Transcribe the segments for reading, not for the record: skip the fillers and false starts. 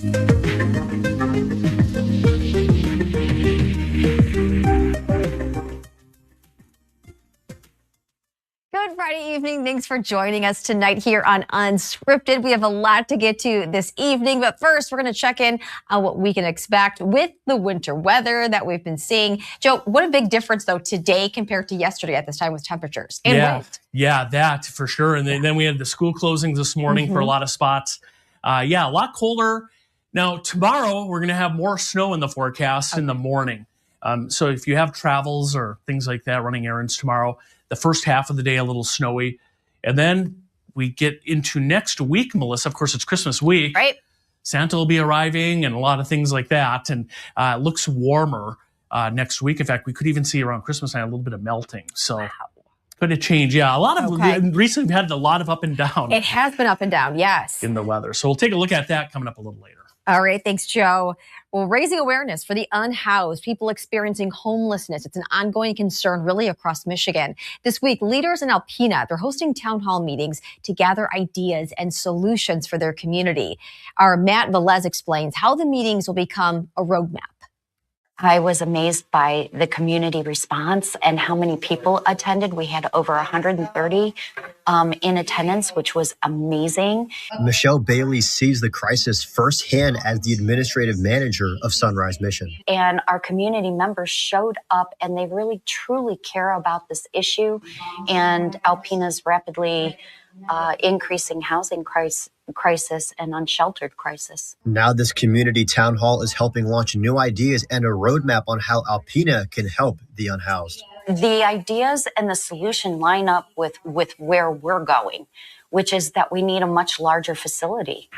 Good Friday evening. Thanks for joining us tonight here on Unscripted. We have a lot to get to this evening, but first we're going to check in on what we can expect with the winter weather that we've been seeing. Joe, what a big difference though today compared to yesterday at this time with temperatures and wind. Yeah, that for sure. And then we had the school closings this morning for a lot of spots. A lot colder. Now tomorrow we're going to have more snow in the forecast in the morning. So if you have travels or things like that, running errands tomorrow, the first half of the day a little snowy. And then we get into next week, Melissa. Of course, it's Christmas week. Right. Santa will be arriving and a lot of things like that. And it looks warmer next week. In fact, we could even see around Christmas night a little bit of melting. So could it change? Yeah, a lot of recently we've had a lot of up and down. It has been up and down, yes. In the weather. So we'll take a look at that coming up a little later. All right. Thanks, Joe. Well, raising awareness for the unhoused, people experiencing homelessness. It's an ongoing concern really across Michigan. This week, leaders in Alpena, they're hosting town hall meetings to gather ideas and solutions for their community. Our Matt Velez explains how the meetings will become a roadmap. I was amazed by the community response and how many people attended. We had over 130 in attendance, which was amazing. Michelle Bailey sees the crisis firsthand as the administrative manager of Sunrise Mission. And our community members showed up and they really truly care about this issue and Alpena's rapidly increasing housing crisis and unsheltered crisis. Now this community town hall is helping launch new ideas and a roadmap on how Alpena can help the unhoused. The ideas and the solution line up with where we're going, which is that we need a much larger facility,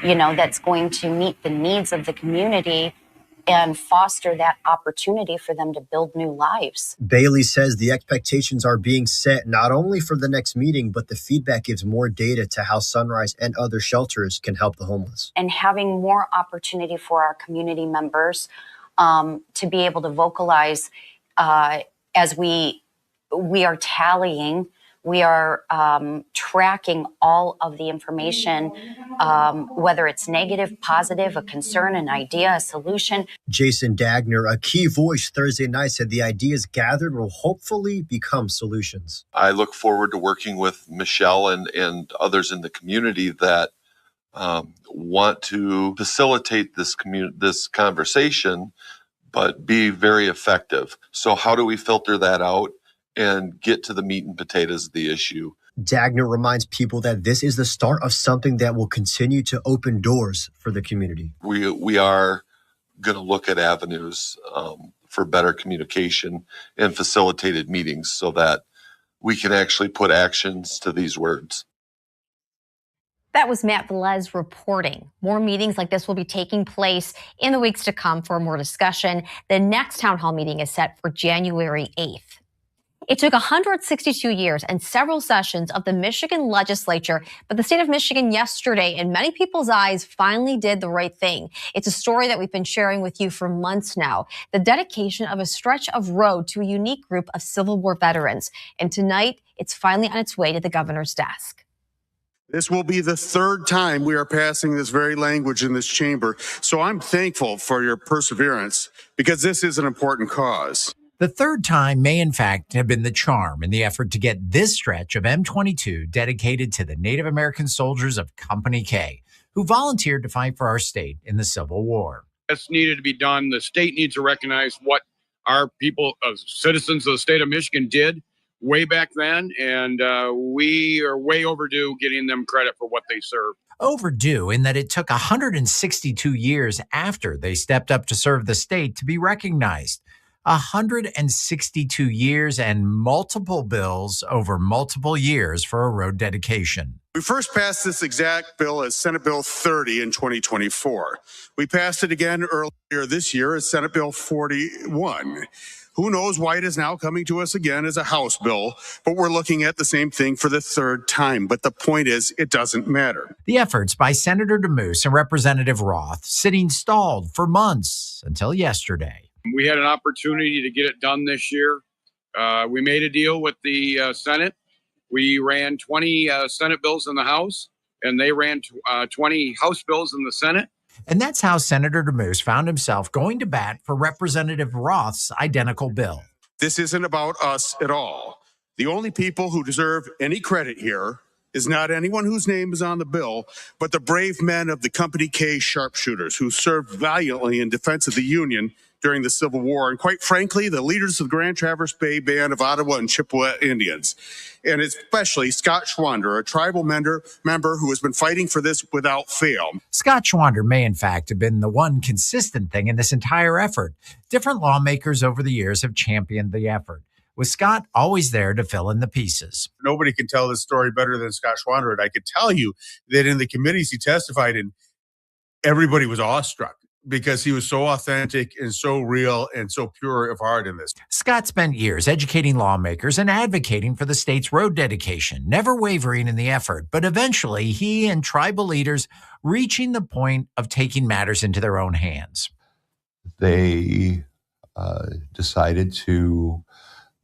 that's going to meet the needs of the community and foster that opportunity for them to build new lives. Bailey says the expectations are being set not only for the next meeting, but the feedback gives more data to how Sunrise and other shelters can help the homeless. And having more opportunity for our community members to be able to vocalize as we are tallying, we are tracking all of the information, whether it's negative, positive, a concern, an idea, a solution. Jason Dagner, a key voice Thursday night, said the ideas gathered will hopefully become solutions. I look forward to working with Michelle and others in the community that want to facilitate this conversation, but be very effective. So how do we filter that out and get to the meat and potatoes of the issue? Dagner reminds people that this is the start of something that will continue to open doors for the community. We are going to look at avenues for better communication and facilitated meetings so that we can actually put actions to these words. That was Matt Velez reporting. More meetings like this will be taking place in the weeks to come for more discussion. The next town hall meeting is set for January 8th. It took 162 years and several sessions of the Michigan legislature, but the state of Michigan yesterday, in many people's eyes, finally did the right thing. It's a story that we've been sharing with you for months now. The dedication of a stretch of road to a unique group of Civil War veterans. And tonight, it's finally on its way to the governor's desk. This will be the third time we are passing this very language in this chamber. So I'm thankful for your perseverance because this is an important cause. The third time may, in fact, have been the charm in the effort to get this stretch of M22 dedicated to the Native American soldiers of Company K, who volunteered to fight for our state in the Civil War. This needed to be done. The state needs to recognize what our people, citizens of the state of Michigan, did way back then, and we are way overdue getting them credit for what they served. Overdue in that it took 162 years after they stepped up to serve the state to be recognized. 162 years and multiple bills over multiple years for a road dedication. We first passed this exact bill as Senate Bill 30 in 2024. We passed it again earlier this year as Senate Bill 41. Who knows why it is now coming to us again as a House bill, but we're looking at the same thing for the third time. But the point is, it doesn't matter. The efforts by Senator DeMoose and Representative Roth sitting stalled for months until yesterday. We had an opportunity to get it done this year. We made a deal with the Senate. We ran 20 Senate bills in the House, and they ran 20 House bills in the Senate. And that's how Senator DeMoose found himself going to bat for Representative Roth's identical bill. This isn't about us at all. The only people who deserve any credit here is not anyone whose name is on the bill, but the brave men of the Company K sharpshooters who served valiantly in defense of the Union during the Civil War, and quite frankly, the leaders of the Grand Traverse Bay Band of Ottawa and Chippewa Indians, and especially Scott Schwander, a tribal member who has been fighting for this without fail. Scott Schwander may, in fact, have been the one consistent thing in this entire effort. Different lawmakers over the years have championed the effort, with Scott always there to fill in the pieces. Nobody can tell this story better than Scott Schwander, and I could tell you that in the committees he testified in, everybody was awestruck, because he was so authentic and so real and so pure of heart in this. Scott spent years educating lawmakers and advocating for the state's road dedication, never wavering in the effort, but eventually he and tribal leaders reaching the point of taking matters into their own hands. They decided to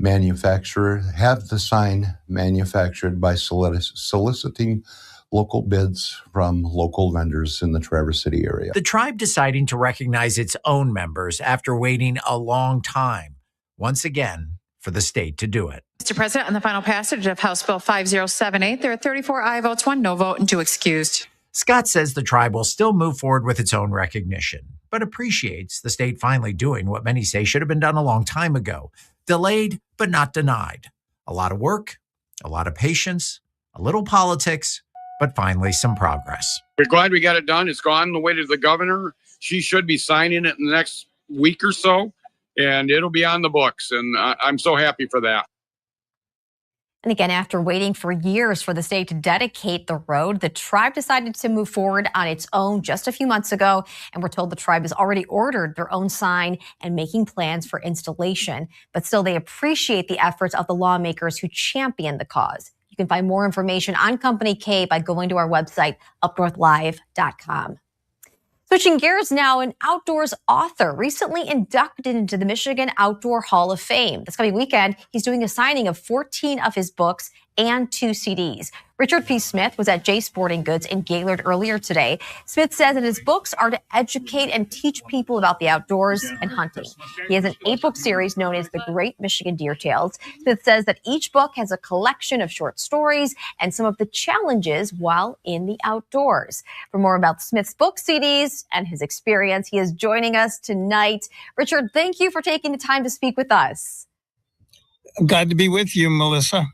have the sign manufactured by soliciting local bids from local vendors in the Traverse City area. The tribe deciding to recognize its own members after waiting a long time, once again, for the state to do it. Mr. President, on the final passage of House Bill 5078, there are 34 aye votes, 1 no vote, and 2 excused. Scott says the tribe will still move forward with its own recognition, but appreciates the state finally doing what many say should have been done a long time ago. Delayed, but not denied. A lot of work, a lot of patience, a little politics, but finally some progress. We're glad we got it done. It's gone the way to the governor. She should be signing it in the next week or so, and it'll be on the books. And I'm so happy for that. And again, after waiting for years for the state to dedicate the road, the tribe decided to move forward on its own just a few months ago. And we're told the tribe has already ordered their own sign and making plans for installation. But still, they appreciate the efforts of the lawmakers who champion the cause. You can find more information on Company K by going to our website, UpNorthLive.com. Switching gears now, an outdoors author recently inducted into the Michigan Outdoor Hall of Fame. This coming weekend, he's doing a signing of 14 of his books and 2 CDs. Richard P. Smith was at J Sporting Goods in Gaylord earlier today. Smith says that his books are to educate and teach people about the outdoors and hunting. He has an 8-book series known as The Great Michigan Deer Tales. Smith says that each book has a collection of short stories and some of the challenges while in the outdoors. For more about Smith's book, CDs, and his experience, he is joining us tonight. Richard, thank you for taking the time to speak with us. I'm glad to be with you, Melissa.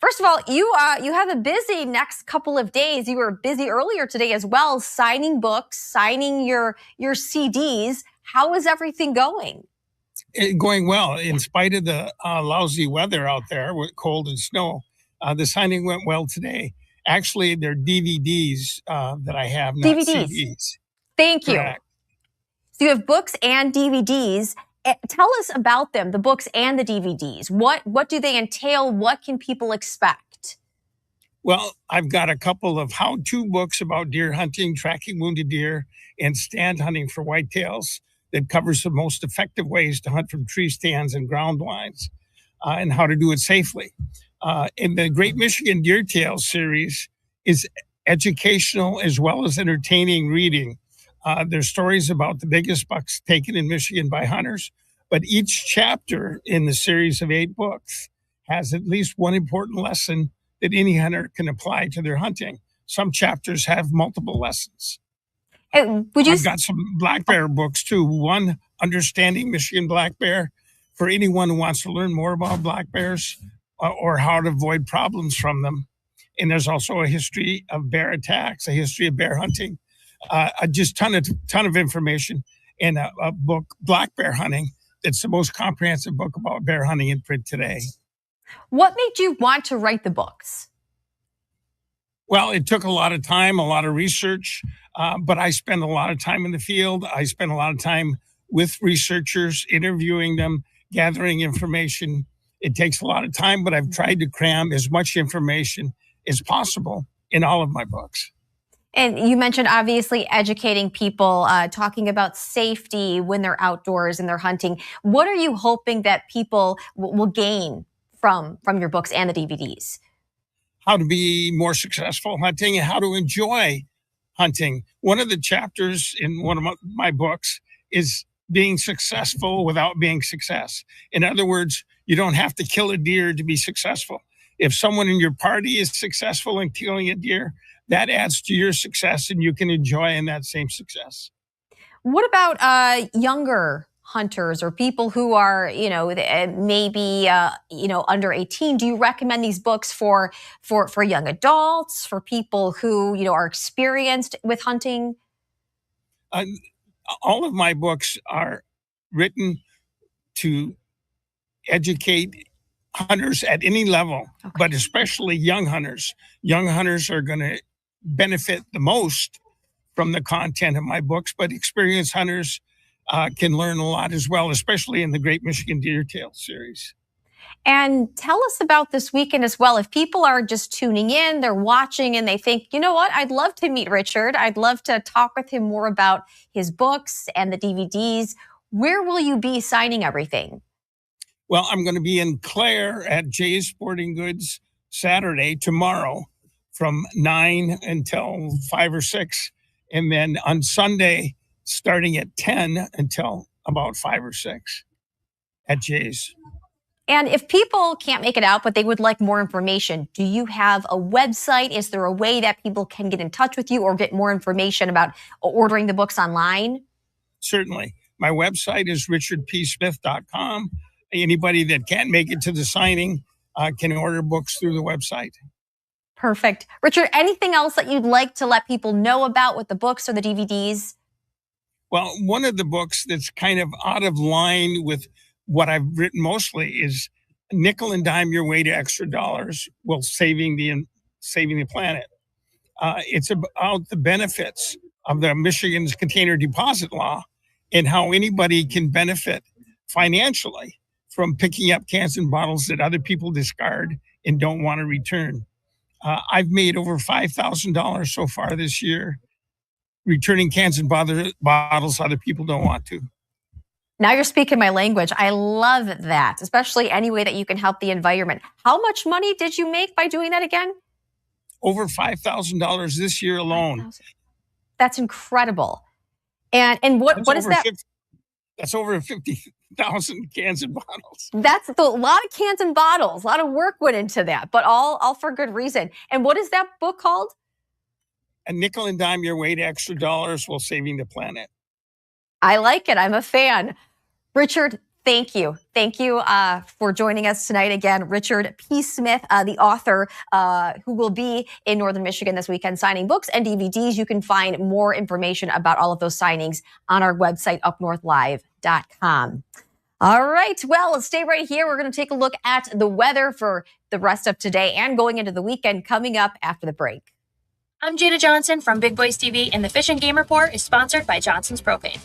First of all, you have a busy next couple of days. You were busy earlier today as well, signing books, signing your CDs. How is everything going? Going well. In spite of the lousy weather out there with cold and snow, the signing went well today. Actually, they're DVDs that I have, not DVDs. CDs. Thank you. Correct. So you have books and DVDs. Tell us about them, the books and the DVDs. What do they entail? What can people expect? Well, I've got a couple of how-to books about deer hunting, tracking wounded deer, and stand hunting for whitetails that covers the most effective ways to hunt from tree stands and ground lines and how to do it safely. In the Great Michigan Deer Tales series is educational as well as entertaining reading. There's stories about the biggest bucks taken in Michigan by hunters, but each chapter in the series of 8 books has at least one important lesson that any hunter can apply to their hunting. Some chapters have multiple lessons. I've got some black bear books too. One, Understanding Michigan Black Bear, for anyone who wants to learn more about black bears or how to avoid problems from them. And there's also a history of bear attacks, a history of bear hunting. Just ton of information in a book, Black Bear Hunting. It's the most comprehensive book about bear hunting in print today. What made you want to write the books? Well, it took a lot of time, a lot of research, but I spent a lot of time in the field. I spent a lot of time with researchers, interviewing them, gathering information. It takes a lot of time, but I've tried to cram as much information as possible in all of my books. And you mentioned obviously educating people, talking about safety when they're outdoors and they're hunting. What are you hoping that people will gain from your books and the DVDs? How to be more successful hunting and how to enjoy hunting. One of the chapters in one of my books is being successful without being success. In other words, you don't have to kill a deer to be successful. If someone in your party is successful in killing a deer, that adds to your success and you can enjoy in that same success. What about younger hunters or people who are, maybe, under 18? Do you recommend these books for young adults, for people who, are experienced with hunting? All of my books are written to educate hunters at any level, but especially young hunters. Young hunters are going to benefit the most from the content of my books, but experienced hunters can learn a lot as well, especially in the Great Michigan Deer Tail series. And tell us about this weekend as well. If people are just tuning in, they're watching and they think, you know what, I'd love to meet Richard. I'd love to talk with him more about his books and the DVDs. Where will you be signing everything? Well, I'm going to be in Clare at Jay's Sporting Goods Saturday, tomorrow, from 9 until 5 or 6. And then on Sunday, starting at 10 until about 5 or 6 at Jay's. And if people can't make it out, but they would like more information, do you have a website? Is there a way that people can get in touch with you or get more information about ordering the books online? Certainly. My website is richardpsmith.com. Anybody that can't make it to the signing can order books through the website. Perfect. Richard, anything else that you'd like to let people know about with the books or the DVDs? Well, one of the books that's kind of out of line with what I've written mostly is Nickel and Dime Your Way to Extra Dollars while saving the planet. It's about the benefits of the Michigan's container deposit law and how anybody can benefit financially from picking up cans and bottles that other people discard and don't want to return. I've made over $5,000 so far this year returning cans and bottles other people don't want to. Now you're speaking my language. I love that, especially any way that you can help the environment. How much money did you make by doing that again? Over $5,000 this year alone. That's incredible. And what is that? That's over 50,000 cans and bottles. That's a lot of cans and bottles. A lot of work went into that, but all for good reason. And what is that book called? A Nickel and Dime Your Way to Extra Dollars while saving the planet. I like it. I'm a fan. Richard, thank you. Thank you for joining us tonight again. Richard P. Smith, the author who will be in Northern Michigan this weekend signing books and DVDs. You can find more information about all of those signings on our website, UpNorthLive.com. All right. Well, let's stay right here. We're going to take a look at the weather for the rest of today and going into the weekend coming up after the break. I'm Jada Johnson from Big Boys TV, and the Fish and Game Report is sponsored by Johnson's Propane.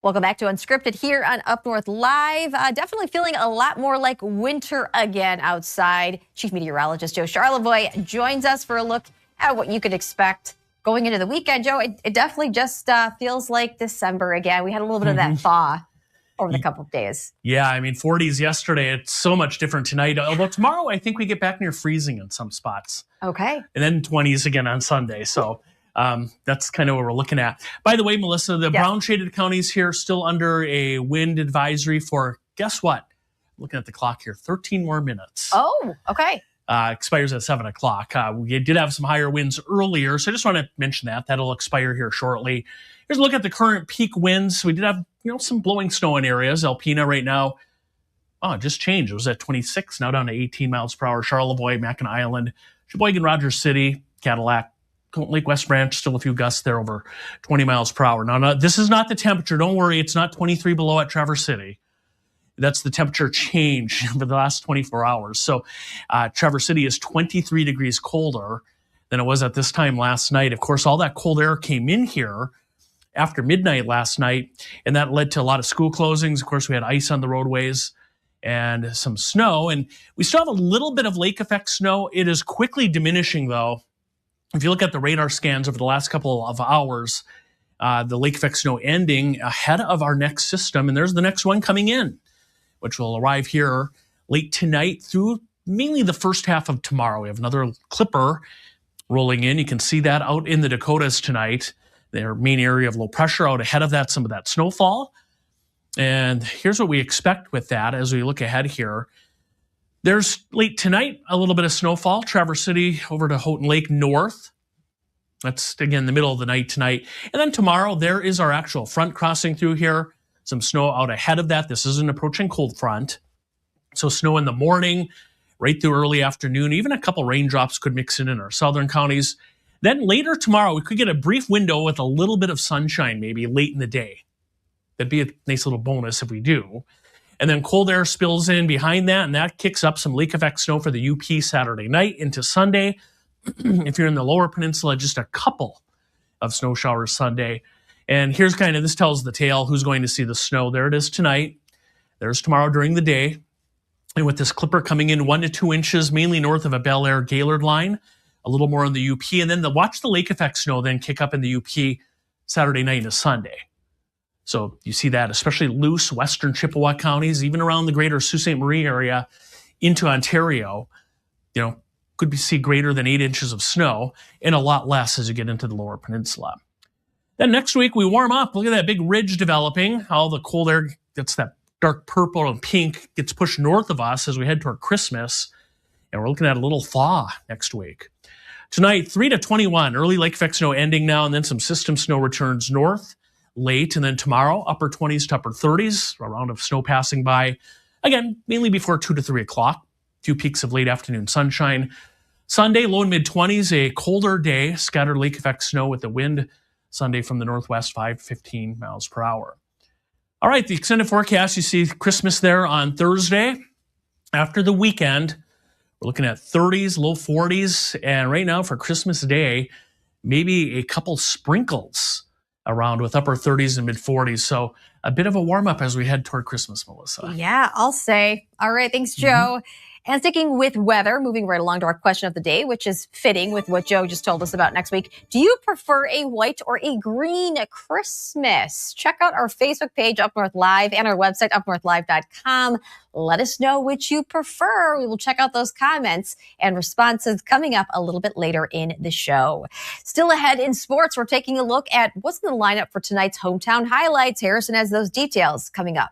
Welcome back to Unscripted here on Up North Live. Definitely feeling a lot more like winter again outside. Chief Meteorologist Joe Charlevoix joins us for a look at what you could expect going into the weekend. Joe, it definitely just feels like December again. We had a little bit of that thaw over the couple of days. Yeah, I mean, 40s yesterday. It's so much different tonight. Although tomorrow, I think we get back near freezing in some spots. Okay. And then 20s again on Sunday. So that's kind of what we're looking at. By the way, Melissa, the brown shaded counties here still under a wind advisory for, guess what? Looking at the clock here, 13 more minutes. Oh, okay. Expires at 7 o'clock. We did have some higher winds earlier, so I just want to mention that. That'll expire here shortly. Here's a look at the current peak winds. We did have some blowing snow in areas. Alpena right now, it just changed. It was at 26, now down to 18 miles per hour. Charlevoix, Mackinac Island, Sheboygan, Rogers City, Cadillac, Lake West Branch, still a few gusts there over 20 miles per hour. Now, this is not the temperature. Don't worry, it's not 23 below at Traverse City. That's the temperature change over the last 24 hours. So Traverse City is 23 degrees colder than it was at this time last night. Of course, all that cold air came in here after midnight last night, and that led to a lot of school closings. Of course, we had ice on the roadways and some snow, and we still have a little bit of lake effect snow. It is quickly diminishing, though. If you look at the radar scans over the last couple of hours, the lake effect snow ending ahead of our next system, and there's the next one coming in, which will arrive here late tonight through mainly the first half of tomorrow. We have another clipper rolling in. You can see that out in the Dakotas tonight, their main area of low pressure. Out ahead of that, some of that snowfall. And here's what we expect with that as we look ahead here. There's late tonight, a little bit of snowfall, Traverse City over to Houghton Lake north. That's, again, the middle of the night tonight. And then tomorrow, there is our actual front crossing through here. Some snow out ahead of that. This is an approaching cold front. So snow in the morning, right through early afternoon. Even a couple raindrops could mix in our southern counties. Then later tomorrow, we could get a brief window with a little bit of sunshine maybe late in the day. That'd be a nice little bonus if we do. And then cold air spills in behind that, and that kicks up some lake effect snow for the UP Saturday night into Sunday. If you're in the lower peninsula, just a couple of snow showers Sunday. And here's kind of, this tells the tale, who's going to see the snow. There it is tonight. There's tomorrow during the day. And with this clipper coming in 1 to 2 inches, mainly north of a Bel Air Gaylord line, a little more on the UP. And then watch the lake effect snow then kick up in the UP Saturday night into Sunday. So you see that, especially loose western Chippewa counties, even around the greater Sault Ste. Marie area into Ontario, could see greater than 8 inches of snow and a lot less as you get into the lower peninsula. Then next week we warm up. Look at that big ridge developing, how the cold air gets that dark purple and pink, gets pushed north of us as we head toward Christmas. And we're looking at a little thaw next week. Tonight, 3 to 21, early lake effect snow ending now, and then some system snow returns north late. And then tomorrow, upper 20s to upper 30s, a round of snow passing by. Again, mainly before 2 to 3 o'clock. Few peaks of late afternoon sunshine. Sunday, low and mid 20s, a colder day, scattered lake effect snow with the wind Sunday from the northwest, 5 to 15 miles per hour. All right, the extended forecast, you see Christmas there on Thursday. After the weekend, we're looking at 30s, low 40s, and right now for Christmas Day, maybe a couple sprinkles around with upper 30s and mid 40s. So a bit of a warm up as we head toward Christmas, Melissa. Yeah, I'll say. All right, thanks, Joe. And sticking with weather, moving right along to our question of the day, which is fitting with what Joe just told us about next week. Do you prefer a white or a green Christmas? Check out our Facebook page, Up North Live, and our website, UpNorthLive.com. Let us know which you prefer. We will check out those comments and responses coming up a little bit later in the show. Still ahead in sports, we're taking a look at what's in the lineup for tonight's hometown highlights. Harrison has those details coming up.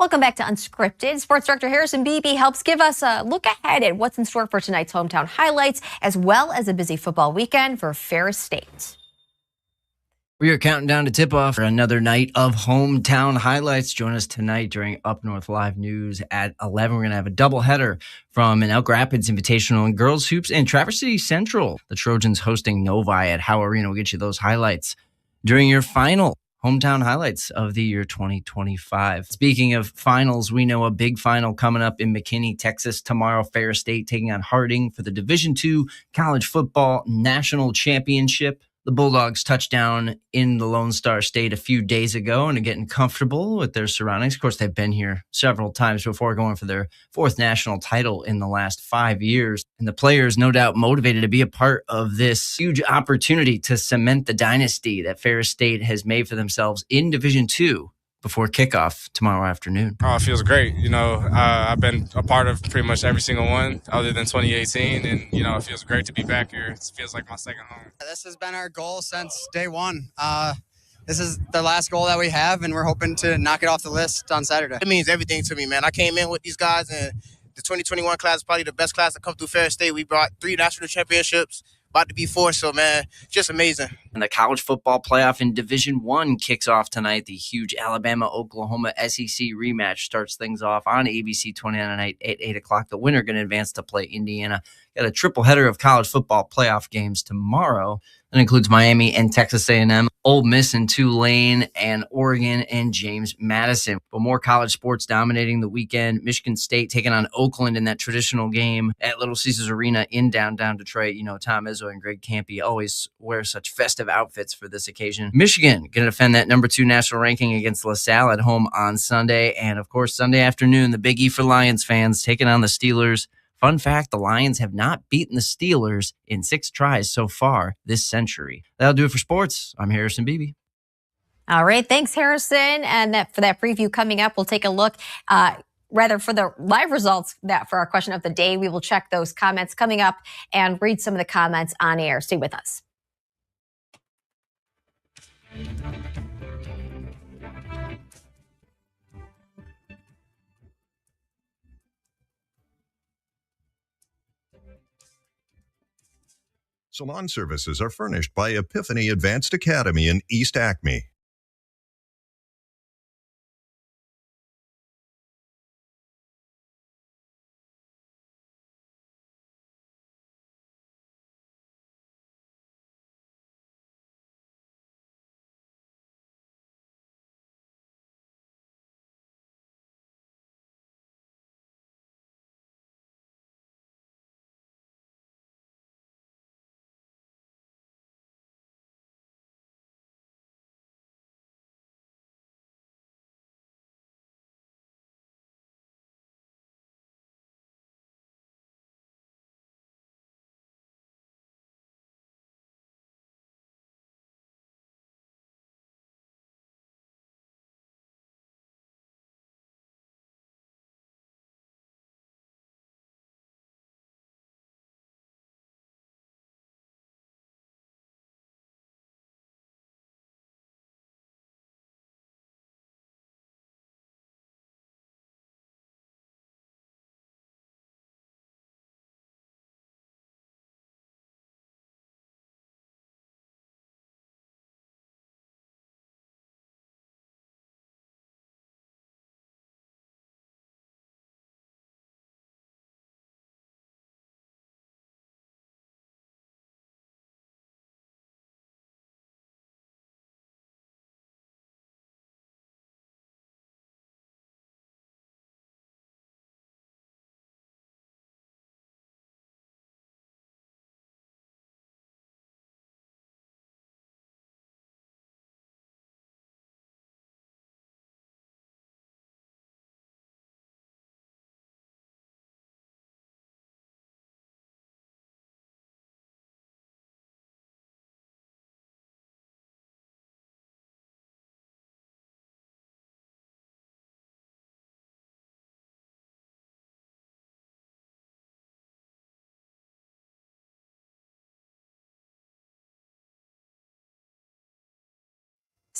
Welcome back to Unscripted. Sports Director Harrison Beebe helps give us a look ahead at what's in store for tonight's hometown highlights, as well as a busy football weekend for Ferris State. We are counting down to tip-off for another night of hometown highlights. Join us tonight during Up North Live News at 11. We're going to have a doubleheader from an Elk Rapids Invitational in girls hoops and Traverse City Central. The Trojans hosting Novi at Howe Arena. We'll get you those highlights during your final hometown highlights of the year 2025. Speaking of finals, we know a big final coming up in McKinney, Texas tomorrow. Ferris State taking on Harding for the Division II College Football National Championship. The Bulldogs touched down in the Lone Star State a few days ago and are getting comfortable with their surroundings. Of course, they've been here several times before, going for their fourth national title in the last 5 years. And the players, no doubt motivated to be a part of this huge opportunity to cement the dynasty that Ferris State has made for themselves in Division II before kickoff tomorrow afternoon. Oh, it feels great. I've been a part of pretty much every single one other than 2018. And, it feels great to be back here. It feels like my second home. This has been our goal since day one. This is the last goal that we have, and we're hoping to knock it off the list on Saturday. It means everything to me, man. I came in with these guys, and the 2021 class is probably the best class to come through Ferris State. We brought 3 national championships, about to be 4, so, man, just amazing. And the college football playoff in Division I kicks off tonight. The huge Alabama-Oklahoma SEC rematch starts things off on ABC 29 night at 8 o'clock. The winner going to advance to play Indiana. Got a triple header of college football playoff games tomorrow. That includes Miami and Texas A&M, Ole Miss and Tulane, and Oregon and James Madison. But more college sports dominating the weekend. Michigan State taking on Oakland in that traditional game at Little Caesars Arena in downtown Detroit. Tom Izzo and Greg Campy always wear such festive outfits for this occasion. Michigan going to defend that number 2 national ranking against LaSalle at home on Sunday. And, of course, Sunday afternoon, the Big E for Lions fans taking on the Steelers. Fun fact, the Lions have not beaten the Steelers in 6 tries so far this century. That'll do it for sports. I'm Harrison Beebe. All right. Thanks, Harrison. And for that preview coming up, we'll take a look for the live results for our question of the day. We will check those comments coming up and read some of the comments on air. Stay with us. Salon services are furnished by Epiphany Advanced Academy in East Acme.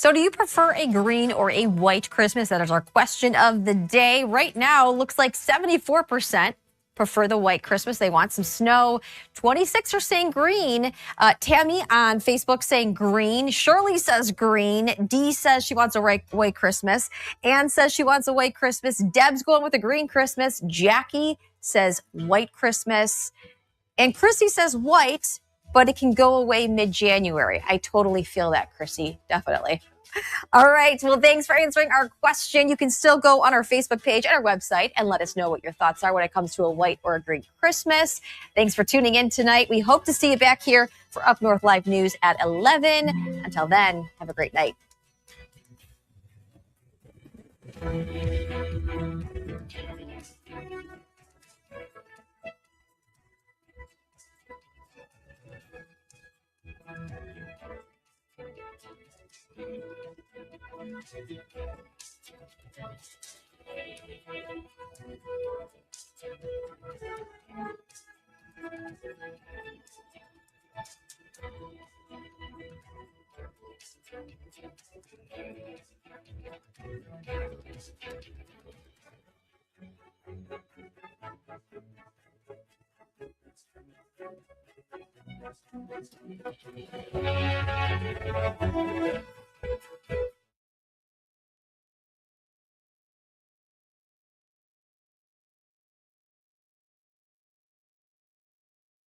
So do you prefer a green or a white Christmas? That is our question of the day. Right now, looks like 74% prefer the white Christmas. They want some snow. 26 are saying green. Tammy on Facebook saying green. Shirley says green. Dee says she wants a white Christmas. Ann says she wants a white Christmas. Deb's going with a green Christmas. Jackie says white Christmas. And Chrissy says white, but it can go away mid-January. I totally feel that, Chrissy. Definitely. All right. Well, thanks for answering our question. You can still go on our Facebook page and our website and let us know what your thoughts are when it comes to a white or a green Christmas. Thanks for tuning in tonight. We hope to see you back here for Up North Live News at 11. Until then, have a great night.